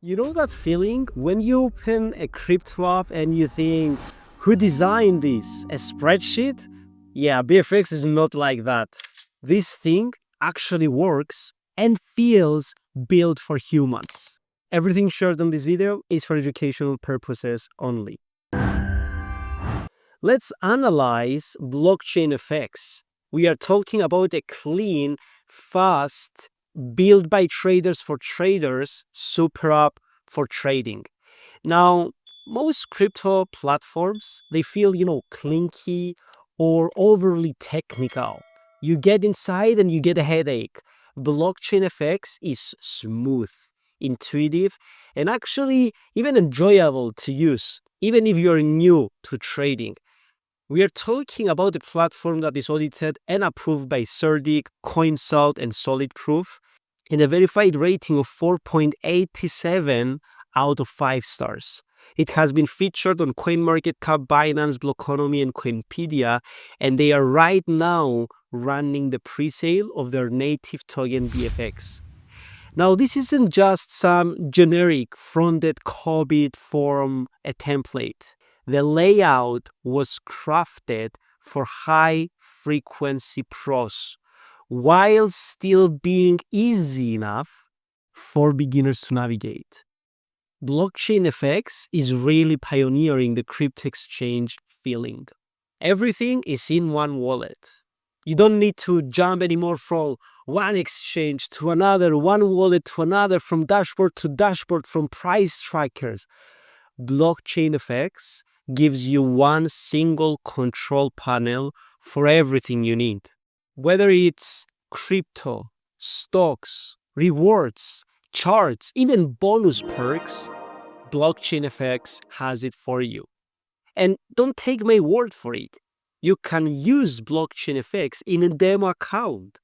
You know that feeling when you open a crypto app and you think, who designed this? A spreadsheet? Yeah, BFX is not like that. This thing actually works and feels built for humans. Everything shared on this video is for educational purposes only. Let's analyze BlockchainFX. We are talking about a clean, fast, built by traders for traders, super app for trading. Now, most crypto platforms, they feel, clinky or overly technical. You get inside and you get a headache. BlockchainFX is smooth, intuitive, and actually even enjoyable to use, even if you're new to trading. We are talking about a platform that is audited and approved by Cerdic, CoinSalt, and Solid Proof, and a verified rating of 4.87 out of 5 stars. It has been featured on CoinMarketCap, Binance, Blockonomy, and Coinpedia, and they are right now running the pre-sale of their native token BFX. Now, this isn't just some generic front-end copied from a template. The layout was crafted for high-frequency pros, while still being easy enough for beginners to navigate. BlockchainFX is really pioneering the crypto exchange feeling. Everything is in one wallet. You don't need to jump anymore from one exchange to another, one wallet to another, from dashboard to dashboard, from price trackers. BlockchainFX gives you one single control panel for everything you need. Whether it's crypto, stocks, rewards, charts, even bonus perks, BlockchainFX has it for you. And don't take my word for it. You can use BlockchainFX in a demo account.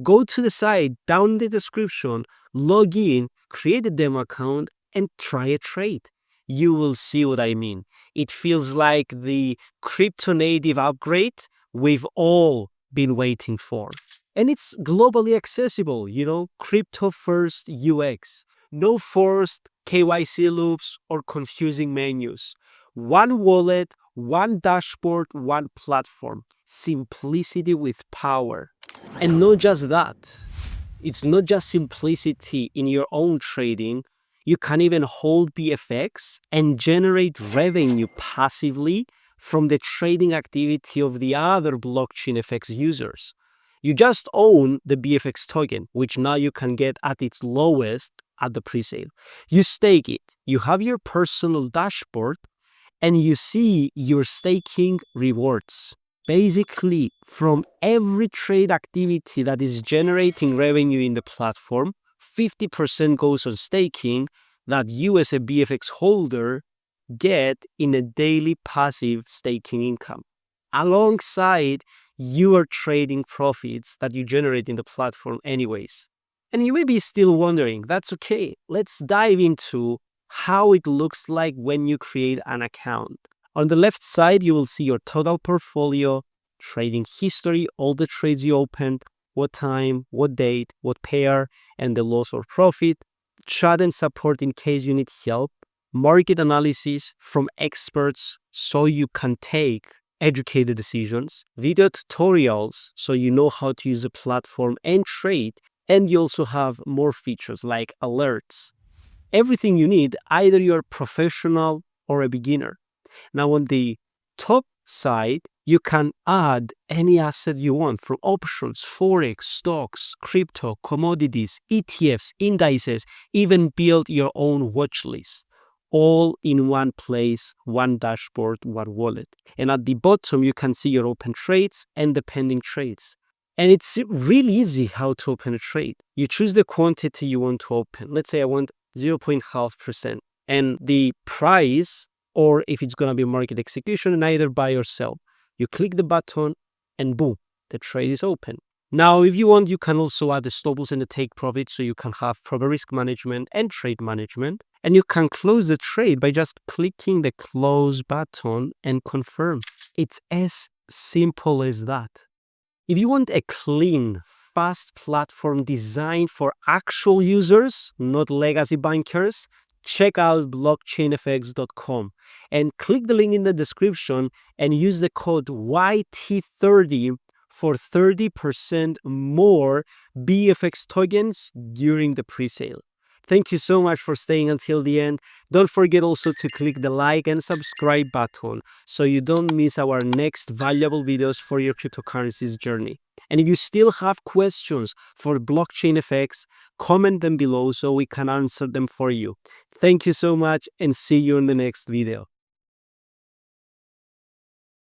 Go to the site, down in the description, log in, create a demo account, and try a trade. You will see what I mean. It feels like the crypto native upgrade we've all been waiting for. And it's globally accessible, crypto first UX. No forced KYC loops or confusing menus. One wallet, one dashboard, one platform. Simplicity with power. And not just that. It's not just simplicity in your own trading. You can even hold BFX and generate revenue passively from the trading activity of the other BlockchainFX users. You just own the BFX token, which now you can get at its lowest at the presale. You stake it. You have your personal dashboard and you see your staking rewards. Basically, from every trade activity that is generating revenue in the platform, 50% goes on staking that you as a BFX holder get in a daily passive staking income. Alongside your trading profits that you generate in the platform anyways. And you may be still wondering, that's okay. Let's dive into how it looks like when you create an account. On the left side, you will see your total portfolio, trading history, all the trades you opened, what time, what date, what pair, and the loss or profit, chat and support in case you need help, market analysis from experts so you can take educated decisions, video tutorials so you know how to use the platform and trade, and you also have more features like alerts. Everything you need, either you're a professional or a beginner. Now on the top side, you can add any asset you want from options, Forex, stocks, crypto, commodities, ETFs, indices, even build your own watch list. All in one place, one dashboard, one wallet. And at the bottom, you can see your open trades and the pending trades. And it's really easy how to open a trade. You choose the quantity you want to open. Let's say I want 0.5%. And the price, or if it's going to be market execution, and either buy or sell. You click the button and boom, the trade is open. Now, if you want, you can also add the stop loss and the take profit so you can have proper risk management and trade management. And you can close the trade by just clicking the close button and confirm. It's as simple as that. If you want a clean, fast platform designed for actual users, not legacy bankers, check out blockchainfx.com and click the link in the description and use the code YT30 for 30% more BFX tokens during the pre-sale. Thank you so much for staying until the end. Don't forget also to click the like and subscribe button so you don't miss our next valuable videos for your cryptocurrencies journey. And if you still have questions for BlockchainFX, comment them below so we can answer them for you. Thank you so much and see you in the next video.